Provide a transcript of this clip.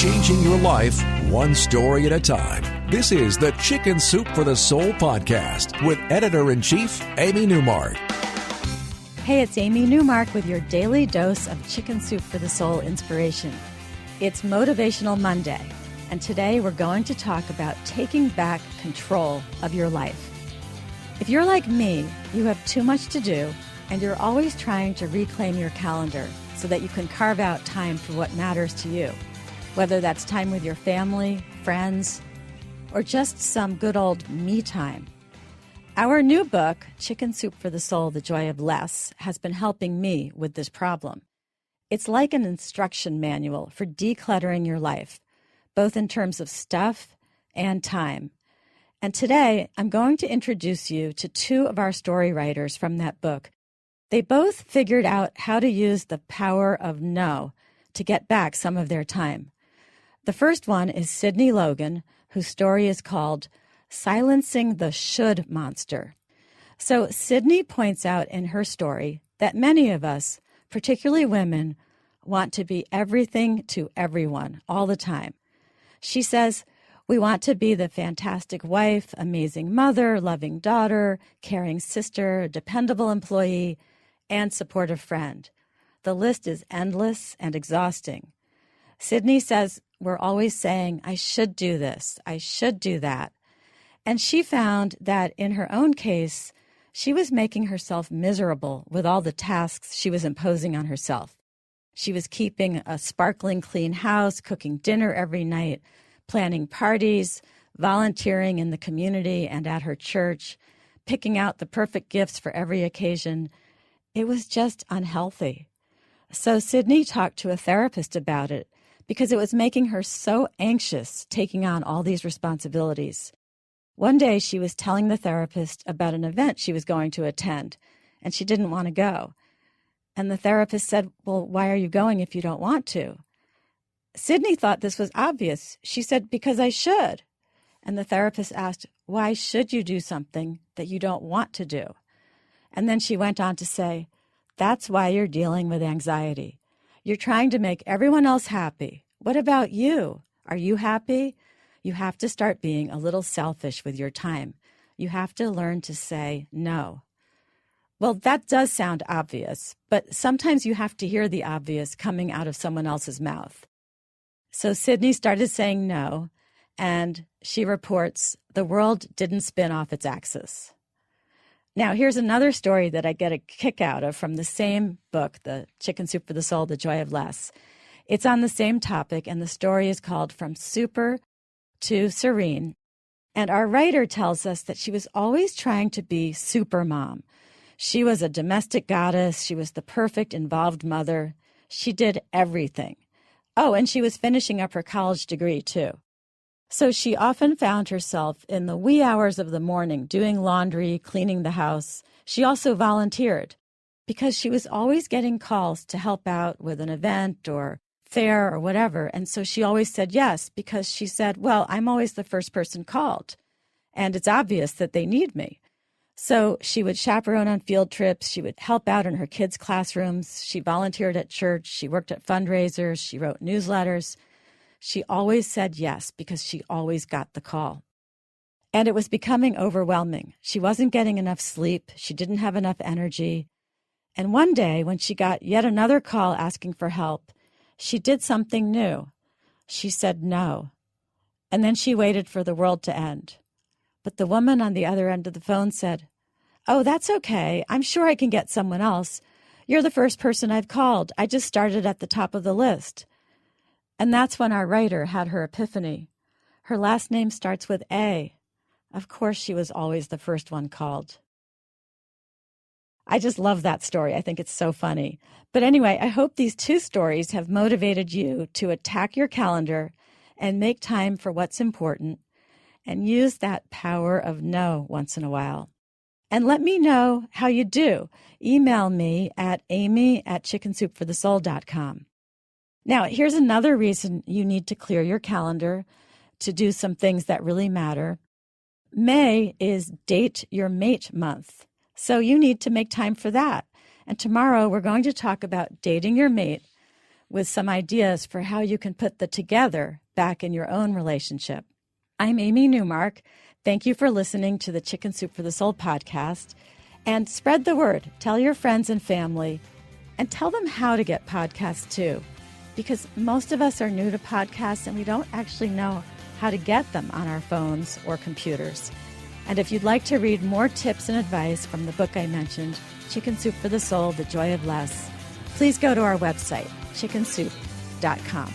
changing your life one story at a time. This is the Chicken Soup for the Soul podcast with Editor-in-Chief Amy Newmark. Hey, it's Amy Newmark with your daily dose of Chicken Soup for the Soul inspiration. It's Motivational Monday, and today we're going to talk about taking back control of your life. If you're like me, you have too much to do, and you're always trying to reclaim your calendar so that you can carve out time for what matters to you, whether that's time with your family, friends, or just some good old me time. Our new book, Chicken Soup for the Soul, The Joy of Less, has been helping me with this problem. It's like an instruction manual for decluttering your life, both in terms of stuff and time. And today, I'm going to introduce you to two of our story writers from that book. They both figured out how to use the power of no to get back some of their time. The first one is Sydney Logan, whose story is called Silencing the Should Monster. So Sydney points out in her story that many of us, particularly women, want to be everything to everyone all the time. She says, we want to be the fantastic wife, amazing mother, loving daughter, caring sister, dependable employee, and supportive friend. The list is endless and exhausting. Sydney says we're always saying, I should do this, I should do that. And she found that in her own case, she was making herself miserable with all the tasks she was imposing on herself. She was keeping a sparkling clean house, cooking dinner every night, planning parties, volunteering in the community and at her church, picking out the perfect gifts for every occasion. It was just unhealthy. So Sydney talked to a therapist about it because it was making her so anxious taking on all these responsibilities. One day she was telling the therapist about an event she was going to attend, and she didn't want to go. And the therapist said, well, why are you going if you don't want to? Sydney thought this was obvious. She said, because I should. And the therapist asked, why should you do something that you don't want to do? And then she went on to say, that's why you're dealing with anxiety. You're trying to make everyone else happy. What about you? Are you happy? You have to start being a little selfish with your time. You have to learn to say no. Well, that does sound obvious, but sometimes you have to hear the obvious coming out of someone else's mouth. So Sydney started saying no, and she reports the world didn't spin off its axis. Now, here's another story that I get a kick out of from the same book, The Chicken Soup for the Soul, The Joy of Less. It's on the same topic, and the story is called From Super to Serene. And our writer tells us that she was always trying to be super mom. She was a domestic goddess. She was the perfect involved mother. She did everything. Oh, and she was finishing up her college degree, too. So she often found herself in the wee hours of the morning doing laundry, cleaning the house. She also volunteered because she was always getting calls to help out with an event or fair or whatever. And so she always said yes because she said, well, I'm always the first person called, and it's obvious that they need me. So she would chaperone on field trips. She would help out in her kids' classrooms. She volunteered at church. She worked at fundraisers. She wrote newsletters. She always said yes because she always got the call. And it was becoming overwhelming. She wasn't getting enough sleep. She didn't have enough energy. And one day, when she got yet another call asking for help, she did something new. She said no. And then she waited for the world to end. But the woman on the other end of the phone said, oh, that's okay. I'm sure I can get someone else. You're the first person I've called. I just started at the top of the list. And that's when our writer had her epiphany. Her last name starts with A. Of course, she was always the first one called. I just love that story. I think it's so funny. But anyway, I hope these two stories have motivated you to attack your calendar and make time for what's important and use that power of no once in a while. And let me know how you do. Email me at amy@chickensoupforthesoul.com. Now, here's another reason you need to clear your calendar to do some things that really matter. May is Date Your Mate Month, so you need to make time for that. And tomorrow we're going to talk about dating your mate with some ideas for how you can put the together back in your own relationship. I'm Amy Newmark. Thank you for listening to the Chicken Soup for the Soul podcast. And spread the word. Tell your friends and family, and tell them how to get podcasts too. Because most of us are new to podcasts and we don't actually know how to get them on our phones or computers. And if you'd like to read more tips and advice from the book I mentioned, Chicken Soup for the Soul, The Joy of Less, please go to our website, chickensoup.com.